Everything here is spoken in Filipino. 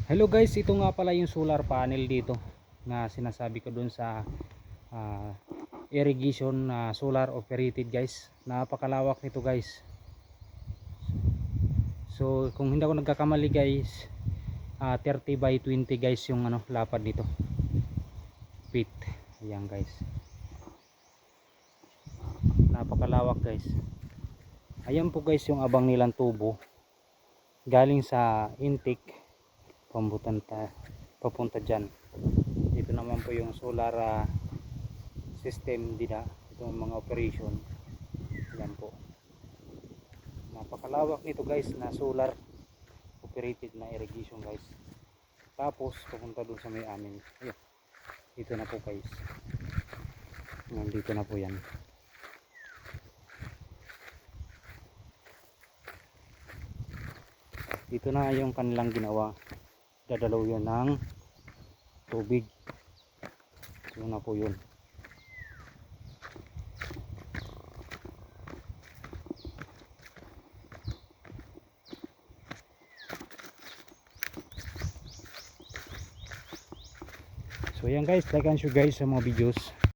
Hello guys, ito nga pala yung solar panel dito na sinasabi ko dun sa irrigation solar operated guys. Napakalawak nito guys. So kung hindi ako nagkakamali guys, 30 by 20 guys yung lapad nito, feet. Ayan guys, napakalawak guys. Ayan po guys yung abang nilang tubo galing sa intake papunta dyan. Dito naman po yung solar system dito, itong mga operation. Yan po, napakalawak nito guys na solar operated na irrigation guys. Tapos pupunta dun sa may amin. Ayan, dito na po guys, nandito na po yan. Dito na yung kanilang ginawa, dadalaw yun ng tubig. So na po yun. So yan guys, like and share guys sa mga videos.